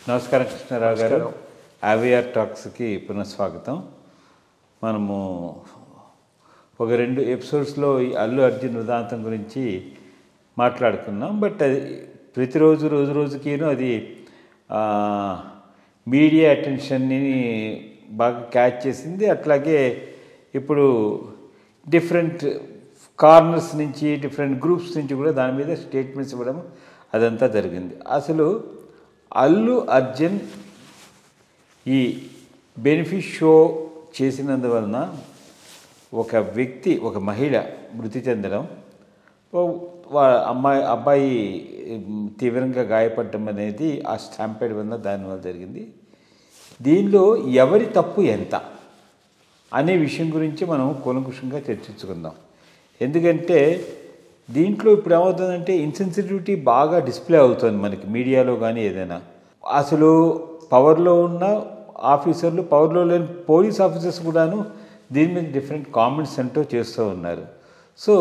నమస్కారం కృష్ణారావు గారు. AVR టాక్స్కి పునఃస్వాగతం. మనము ఒక 2 ఎపిసోడ్స్లో ఈ అల్లు అర్జున్ వృత్తాంతం గురించి మాట్లాడుకున్నాం. బట్ అది ప్రతిరోజు రోజుకిను అది మీడియా అటెన్షన్ని బాగా క్యాచ్ చేసింది. అట్లాగే ఇప్పుడు డిఫరెంట్ కార్నర్స్ నుంచి డిఫరెంట్ గ్రూప్స్ నుంచి కూడా దాని మీద స్టేట్మెంట్స్ ఇవ్వడం అదంతా జరిగింది. అసలు అల్లు అర్జున్ ఈ బెనిఫిట్ షో చేసినందువలన ఒక మహిళ మృతి చెందడం, అబ్బాయి తీవ్రంగా గాయపడడం అనేది ఆ స్టాంపేడ్ వల్ల దానివల్ల జరిగింది. దీనిలో ఎవరి తప్పు ఎంత అనే విషయం గురించి మనం కూలంకుషంగా చర్చించుకుందాం. ఎందుకంటే దీంట్లో ఇప్పుడు ఏమవుతుందంటే ఇన్సెన్సిటివిటీ బాగా డిస్ప్లే అవుతుంది మనకి మీడియాలో కానీ ఏదైనా. అసలు పవర్లో ఉన్న ఆఫీసర్లు, పవర్లో లేని పోలీస్ ఆఫీసర్స్ కూడాను దీని మీద డిఫరెంట్ కామెంట్స్ అంటూ చేస్తూ ఉన్నారు. సో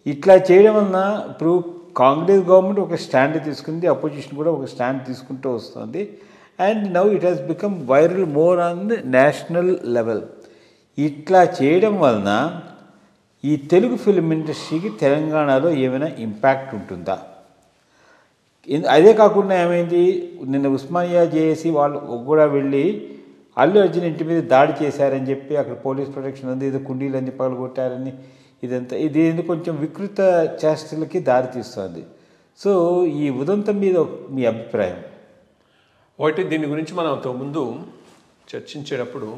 ఇట్లా చేయడం వలన ఇప్పుడు కాంగ్రెస్ గవర్నమెంట్ ఒక స్టాండ్ తీసుకుంది, అపోజిషన్ కూడా ఒక స్టాండ్ తీసుకుంటూ వస్తుంది. And now it has become viral more on the national level. ఇట్లా చేయడం వలన ఈ తెలుగు ఫిల్మ్ ఇండస్ట్రీకి తెలంగాణలో ఏమైనా ఇంపాక్ట్ ఉంటుందా? అదే కాకుండా ఏమైంది, నిన్న ఉస్మానియా జేఏసీ వాళ్ళు కూడా వెళ్ళి అల్లు అర్జున్ ఇంటి మీద దాడి చేశారని చెప్పి అక్కడ పోలీస్ ప్రొటెక్షన్ ఉంది, ఏదో కుండీలన్నీ పగలగొట్టారని, ఇది కొంచెం వికృత చేష్టలకి దారితీస్తుంది. సో ఈ ఉదంతం మీద మీ అభిప్రాయం? ఒకటి, దీని గురించి మనం అంతకుముందు చర్చించేటప్పుడు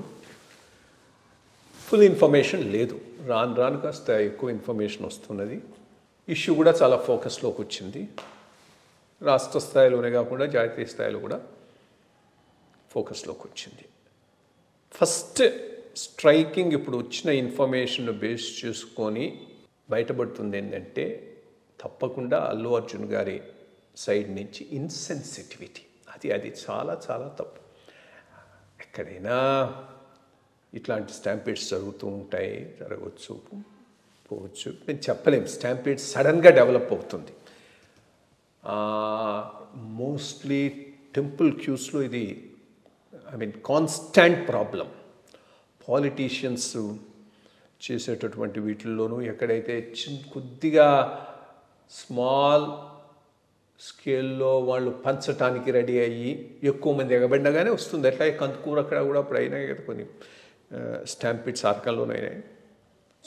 ఫుల్ ఇన్ఫర్మేషన్ లేదు, రాను కాస్త ఎక్కువ ఇన్ఫర్మేషన్ వస్తున్నది. ఇష్యూ కూడా చాలా ఫోకస్లోకి వచ్చింది. రాష్ట్ర స్థాయిలోనే కాకుండా జాతీయ స్థాయిలో కూడా ఫోకస్లోకి వచ్చింది. ఫస్ట్ స్ట్రైకింగ్ ఇప్పుడు వచ్చిన ఇన్ఫర్మేషన్ బేస్ చేసుకొని బయటపడుతుంది ఏంటంటే, తప్పకుండా అల్లు అర్జున్ గారి సైడ్ నుంచి ఇన్సెన్సిటివిటీ, అది చాలా చాలా తప్పు. ఎక్కడైనా ఇట్లాంటి స్టాంపీడ్స్ జరుగుతూ ఉంటాయి, జరగవచ్చు, పోవచ్చు, మేము చెప్పలేము. స్టాంపీడ్ సడన్గా డెవలప్ అవుతుంది. మోస్ట్లీ టెంపుల్ క్యూస్లో ఇది కాన్స్టాంట్ ప్రాబ్లం. పాలిటీషియన్స్ చేసేటటువంటి వీటిల్లోనూ ఎక్కడైతే కొద్దిగా స్మాల్ స్కేల్లో వాళ్ళు పంచటానికి రెడీ అయ్యి ఎక్కువ మంది ఎగబడినగానే వస్తుంది. అట్లా కందుకూరు అక్కడ కూడా అప్పుడు అయినాయి కదా కొన్ని స్టాంపీడ్స్ ఆర్కంలోనైనాయి.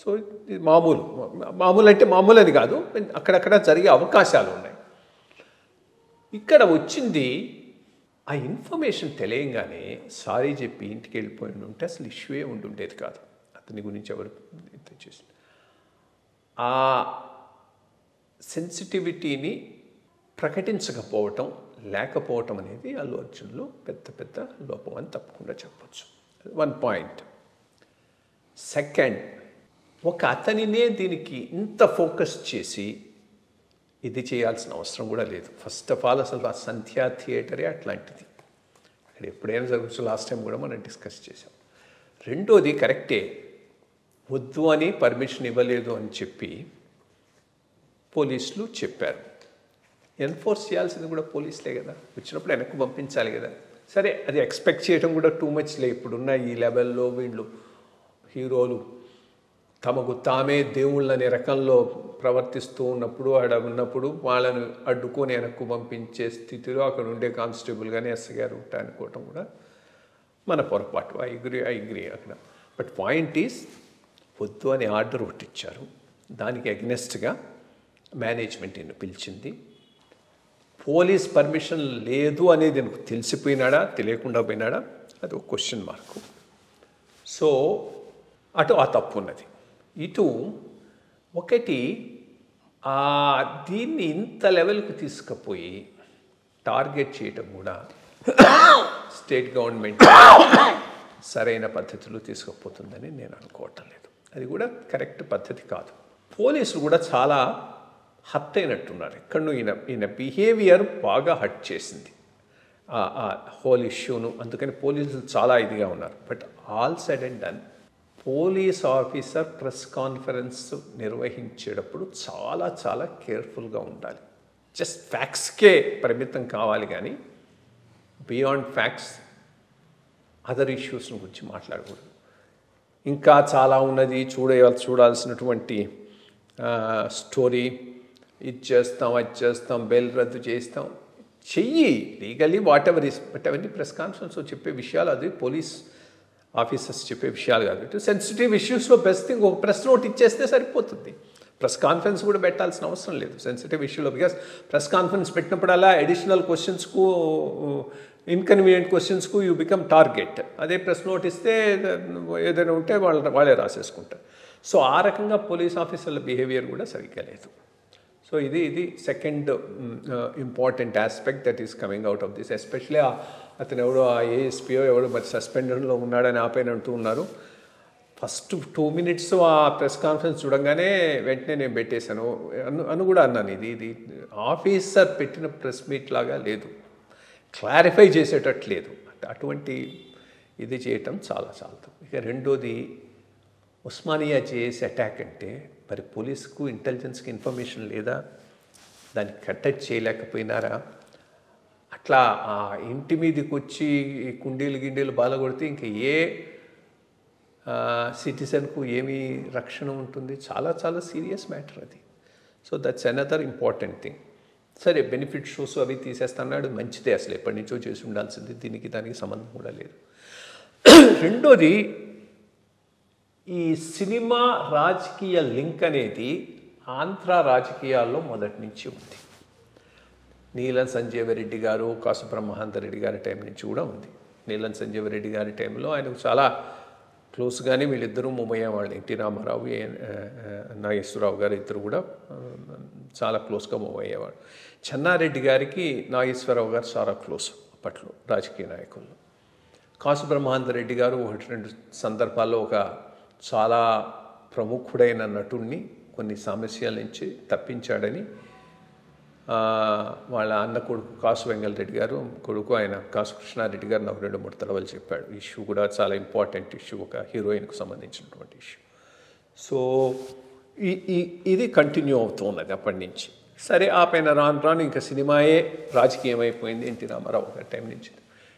సో ఇది మామూలు అంటే మామూలు అని కాదు, అక్కడక్కడ జరిగే అవకాశాలు ఉన్నాయి. ఇక్కడ వచ్చింది ఆ ఇన్ఫర్మేషన్ తెలియంగానే సారీ చెప్పి ఇంటికి వెళ్ళిపోయి ఉంటే అసలు ఇష్యూయే ఉండుండేది కాదు. అతని గురించి ఎవరు చేసి ఆ సెన్సిటివిటీని ప్రకటించకపోవటం, లేకపోవటం అనేది అల్లు అర్జున్లో పెద్ద లోపం అని తప్పకుండా చెప్పచ్చు. 1 పాయింట్. సెకండ్, అతనినే దీనికి ఇంత ఫోకస్ చేసి ఇది చేయాల్సిన అవసరం కూడా లేదు. ఫస్ట్ ఆఫ్ ఆల్ అసలు ఆ సంధ్యా థియేటరే అట్లాంటిది, అక్కడ ఎప్పుడైనా జరగచ్చు. లాస్ట్ టైం కూడా మనం డిస్కస్ చేసాం. రెండోది కరెక్టే, వద్దు అని పర్మిషన్ ఇవ్వలేదు అని చెప్పి పోలీసులు చెప్పారు. ఎన్ఫోర్స్ చేయాల్సింది కూడా పోలీసులే కదా, వచ్చినప్పుడు వెనక్కి పంపించాలి కదా. సరే, అది ఎక్స్పెక్ట్ చేయడం కూడా టూ మచ్లే. ఇప్పుడున్న ఈ లెవెల్లో వీళ్ళు హీరోలు తమకు తామే దేవుళ్ళనే రకంలో ప్రవర్తిస్తూ ఉన్నప్పుడు, ఉన్నప్పుడు వాళ్ళను అడ్డుకొని వెనక్కు పంపించే స్థితిలో అక్కడ ఉండే కానిస్టేబుల్ కానీ ఎస్ఐ గారు ఉంటా అనుకోవటం కూడా మన పొరపాటు. ఐ అగ్రీ అక్కడ. బట్ పాయింట్ ఈజ్, వద్దు అని ఆర్డర్ ఒకటి ఇచ్చారు, దానికి అగ్నెస్ట్గా మేనేజ్మెంట్ ఈయన పిలిచింది. పోలీస్ పర్మిషన్ లేదు అనేది నాకు తెలిసిపోయినాడా తెలియకుండా పోయినాడా అది ఒక క్వశ్చన్ మార్కు. సో అటు ఆ తప్పు ఉన్నది. ఇటు ఒకటి దీన్ని ఇంత లెవెల్కి తీసుకుపోయి టార్గెట్ చేయటం కూడా స్టేట్ గవర్నమెంట్ సరైన పద్ధతిలో తీసుకుపోతుందని నేను అనుకోవటం లేదు. అది కూడా కరెక్ట్ పద్ధతి కాదు. పోలీసులు కూడా చాలా హర్ట్ అయినట్టున్నారు. ఎక్కడో ఈయన బిహేవియర్ బాగా హర్ట్ చేసింది ఆ హోల్ ఇష్యూను. అందుకని పోలీసులు చాలా ఇదిగా ఉన్నారు. But all said and done, police officer press conference నిర్వహించేటప్పుడు చాలా చాలా కేర్ఫుల్గా ఉండాలి. జస్ట్ ఫ్యాక్ట్స్కే పరిమితం కావాలి కానీ బియాండ్ ఫ్యాక్ట్స్ అదర్ ఇష్యూస్ గురించి మాట్లాడకూడదు. ఇంకా చాలా ఉన్నది చూడాల్సినటువంటి స్టోరీ. ఇది చేస్తాం, అది చేస్తాం, బెయిల్ రద్దు చేస్తాం, చెయ్యి legally what ever is. But అవన్నీ ప్రెస్ కాన్ఫరెన్స్లో చెప్పే విషయాలు, అది పోలీస్ ఆఫీసర్స్ చెప్పే విషయాలు కాదు. ఇటు సెన్సిటివ్ ఇష్యూస్లో బెస్ట్ థింగ్ ఒక ప్రెస్ నోట్ ఇచ్చేస్తే సరిపోతుంది. ప్రెస్ కాన్ఫరెన్స్ కూడా పెట్టాల్సిన అవసరం లేదు సెన్సిటివ్ ఇష్యూలో. బికాస్ ప్రెస్ కాన్ఫరెన్స్ పెట్టినప్పుడల్లా అడిషనల్ క్వశ్చన్స్కు, ఇన్కన్వీనియంట్ క్వశ్చన్స్కు యూ బికమ్ టార్గెట్. అదే ప్రెస్ నోట్ ఇస్తే ఏదైనా ఉంటే వాళ్ళే రాసేసుకుంటారు. సో ఆ రకంగా పోలీస్ ఆఫీసర్ల బిహేవియర్ కూడా సరిగ్గా లేదు. సో ఇది second important aspect that is coming out of this. Especially అతను ఎవడో ఆ ఏఎస్పీఓ ఎవడో మరి సస్పెండెడ్లో ఉన్నాడని ఆపైన అంటూ ఉన్నారు. ఫస్ట్ 2 minutes ఆ ప్రెస్ కాన్ఫరెన్స్ చూడంగానే వెంటనే నేను పెట్టేశాను అని కూడా అన్నాను. ఇది ఆఫీసర్ పెట్టిన ప్రెస్ మీట్ లాగా లేదు, క్లారిఫై చేసేటట్టు లేదు. అటువంటి ఇది చేయటం చాలా చాలదు. ఇక రెండోది, ఉస్మానియా చేసే అటాక్ అంటే మరి పోలీసుకు ఇంటెలిజెన్స్కి ఇన్ఫర్మేషన్ లేదా? దాన్ని కట్టడి చేయలేకపోయినారా? అట్లా ఆ ఇంటి మీదకి వచ్చి కుండీలు బాలగొడితే ఇంకా ఏ సిటిజన్కు ఏమీ రక్షణ ఉంటుంది? చాలా చాలా సీరియస్ మ్యాటర్ అది. So that's another important thing. సరే, బెనిఫిట్ షోస్ అవి తీసేస్తున్నాడు, మంచిదే, అసలు ఎప్పటి నుంచో చేసి ఉండాల్సింది, దానికి సంబంధం కూడా లేదు. రెండోది, ఈ సినిమా రాజకీయ లింక్ అనేది ఆంధ్ర రాజకీయాల్లో మొదటి నుంచి ఉంది. నీలం సంజీవరెడ్డి గారు, కాసు బ్రహ్మానందరెడ్డి గారి టైం నుంచి కూడా ఉంది. నీలం సంజీవరెడ్డి గారి టైంలో ఆయనకు చాలా క్లోజ్గానే వీళ్ళిద్దరూ ముమ్మయ్య వాళ్ళు, ఎన్టీ రామారావు, నాగేశ్వరరావు గారు ఇద్దరు కూడా చాలా క్లోజ్గా మూవ్ అయ్యేవాడు. చెన్నారెడ్డి గారికి నాగేశ్వరరావు గారు చాలా క్లోజ్ అప్పట్లో రాజకీయ నాయకులు. కాసు బ్రహ్మానందరెడ్డి గారు 1-2 సందర్భాల్లో ఒక చాలా ప్రముఖుడైన నటుడిని కొన్ని సమస్యల నుంచి తప్పించాడని వాళ్ళ అన్న కొడుకు కాసు వెంగళరెడ్డి గారు కొడుకు ఆయన కాసు కృష్ణారెడ్డి గారు నాకు 2-3 తడవలు చెప్పాడు. ఇష్యూ కూడా చాలా ఇంపార్టెంట్ ఇష్యూ, ఒక హీరోయిన్కు సంబంధించినటువంటి ఇష్యూ. సో ఇది కంటిన్యూ అవుతూ ఉన్నది అప్పటి నుంచి. సరే, ఆ పైన రాను ఇంకా సినిమాయే రాజకీయం అయిపోయింది ఎన్టీ రామారావు గారి టైం నుంచి.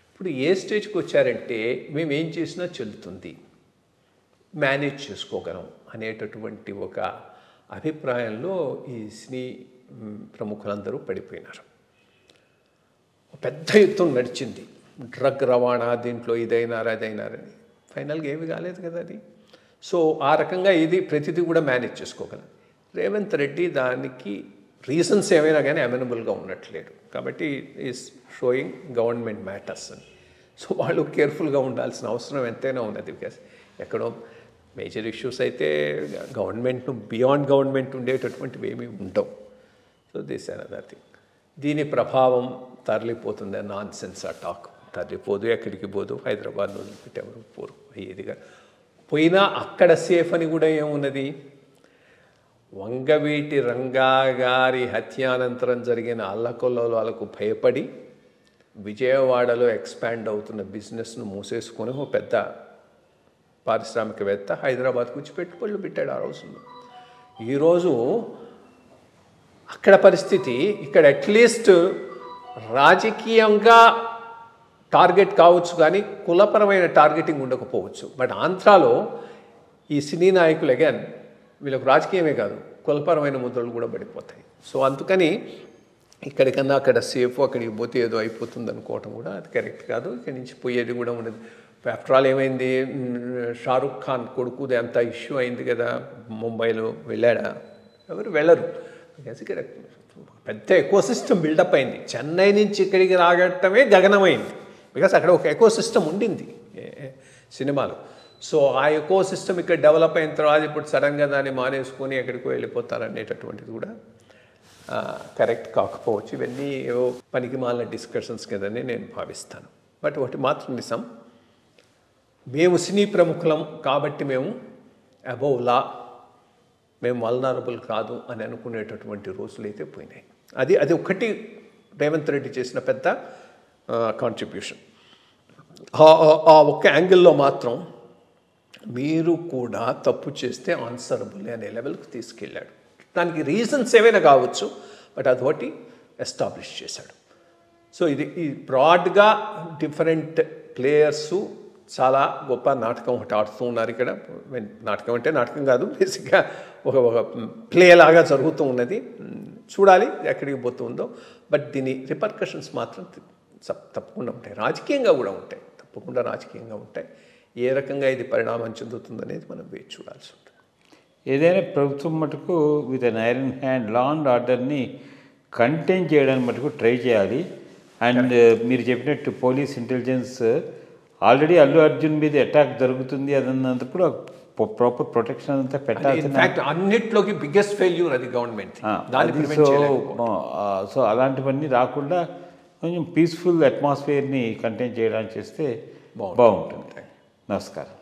ఇప్పుడు ఏ స్టేజ్కి వచ్చారంటే మేము ఏం చేసినా చెల్లుతుంది, మేనేజ్ చేసుకోగలం అనేటటువంటి ఒక అభిప్రాయంలో ఈ సినీ ప్రముఖులందరూ పడిపోయినారు. పెద్ద ఎత్తున నడిచింది డ్రగ్ రవాణా, దీంట్లో అదైనారని. ఫైనల్గా ఏమి కాలేదు కదా అది. సో ఆ రకంగా ఇది ప్రతిదీ కూడా మేనేజ్ చేసుకోగలం. రేవంత్ రెడ్డి దానికి రీజన్స్ ఏమైనా కానీ అమెనబుల్గా ఉన్నట్లేడు. కాబట్టి ఈజ్ షోయింగ్ గవర్నమెంట్ మ్యాటర్స్ అని. సో వాళ్ళు కేర్ఫుల్గా ఉండాల్సిన అవసరం ఎంతైనా ఉన్నది. బికాస్ ఎక్కడో మేజర్ ఇష్యూస్ అయితే గవర్నమెంట్ను బియాండ్ గవర్నమెంట్ ఉండేటటువంటివి ఏమీ ఉండవు. So this another thing. దీని ప్రభావం తరలిపోతుంది, నాన్ సెన్స్ ఆ టాక్. తరలిపోదు, ఎక్కడికి పోదు, హైదరాబాద్లో వదిలిపెట్టి ఎవరు పోరు అయ్యేదిగా. పోయినా అక్కడ సేఫ్ అని కూడా ఏమున్నది? వంగవీటి రంగా గారి హత్యానంతరం జరిగిన అల్లకొల్లలకు భయపడి విజయవాడలో ఎక్స్పాండ్ అవుతున్న బిజినెస్ను మూసేసుకొని ఒక పెద్ద పారిశ్రామికవేత్త హైదరాబాద్కు వచ్చి పెట్టుబడులు పెట్టాడు ఆ రోజుల్లో. ఈరోజు అక్కడ పరిస్థితి, ఇక్కడ అట్లీస్ట్ రాజకీయంగా టార్గెట్ కావచ్చు కానీ కులపరమైన టార్గెటింగ్ ఉండకపోవచ్చు. బట్ ఆంధ్రాలో ఈ సినీ నాయకులు అగైన్ వీళ్ళకు రాజకీయమే కాదు, కులపరమైన ముద్రలు కూడా పడిపోతాయి. సో అందుకని ఇక్కడికన్నా అక్కడ సేఫ్, అక్కడికి పోతే ఏదో అయిపోతుంది అనుకోవటం కూడా అది కరెక్ట్ కాదు. ఇక్కడి నుంచి పోయేది కూడా ఉండదు. ఆఫ్టర్ ఆల్ ఏమైంది, షారుఖ్ ఖాన్ కొడుకుది అంత ఇష్యూ అయింది కదా, ముంబైలో వెళ్ళాడా? ఎవరు వెళ్ళరు. ఇక్కడ పెద్ద ఎకోసిస్టమ్ బిల్డప్ అయింది. చెన్నై నుంచి ఇక్కడికి రాగటమే గగనమైంది. బికాస్ అక్కడ ఒక ఎకోసిస్టమ్ ఉండింది సినిమాలో. సో ఆ ఎకోసిస్టమ్ ఇక్కడ డెవలప్ అయిన తర్వాత ఇప్పుడు సడన్గా దాన్ని మానేసుకొని ఎక్కడికో వెళ్ళిపోతారనేటటువంటిది కూడా కరెక్ట్ కాకపోవచ్చు. ఇవన్నీ ఏవో పనికి మాలిన డిస్కషన్స్ కదని నేను భావిస్తాను. బట్ ఒకటి మాత్రం నిజం, మేము సినీ ప్రముఖులం కాబట్టి మేము అబౌవ్ లా, మేము వల్నరబుల్ కాదు అని అనుకునేటటువంటి రోజులు అయితే పోయినాయి. అది ఒకటి రేవంత్ రెడ్డి చేసిన పెద్ద కాంట్రిబ్యూషన్. ఆ ఒక్క యాంగిల్లో మాత్రం మీరు కూడా తప్పు చేస్తే ఆన్సరబుల్ అనే లెవెల్కి తీసుకెళ్ళాడు. దానికి రీజన్స్ ఏవైనా కావచ్చు, బట్ అదొకటి ఎస్టాబ్లిష్ చేశాడు. సో ఇది ఈ బ్రాడ్గా డిఫరెంట్ ప్లేయర్స్ చాలా గొప్ప నాటకం ఒకటి ఆడుతూ ఉన్నారు ఇక్కడ. నాటకం అంటే నాటకం కాదు, బేసిక్గా ఒక ప్లే లాగా జరుగుతూ ఉన్నది. చూడాలి ఎక్కడికి పోతుందో. బట్ దీని రిపర్కషన్స్ మాత్రం తప్పకుండా ఉంటాయి, రాజకీయంగా కూడా ఉంటాయి, తప్పకుండా రాజకీయంగా ఉంటాయి. ఏ రకంగా ఇది పరిణామం చెందుతుందనేది మనం వేచి చూడాల్సి ఉంటుంది. ఏదైనా ప్రభుత్వం మటుకు with an iron hand law and ఆర్డర్ని కంటైన్ చేయడానికి మటుకు ట్రై చేయాలి. అండ్ మీరు చెప్పినట్టు police intelligence already Allu Arjun మీద అటాక్ జరుగుతుంది అదన్నప్పుడు ప్రాపర్ ప్రొటెక్షన్ అంతా పెట్టాలి. అన్నిట్లోకి బిగ్గెస్ట్ ఫెయిల్యూర్ అది గవర్నమెంట్. సో అలాంటివన్నీ రాకుండా కొంచెం పీస్ఫుల్ అట్మాస్ఫియర్ని కంటైన్ చేయడానికి చేస్తే బాగుంటుంది. నమస్కారం.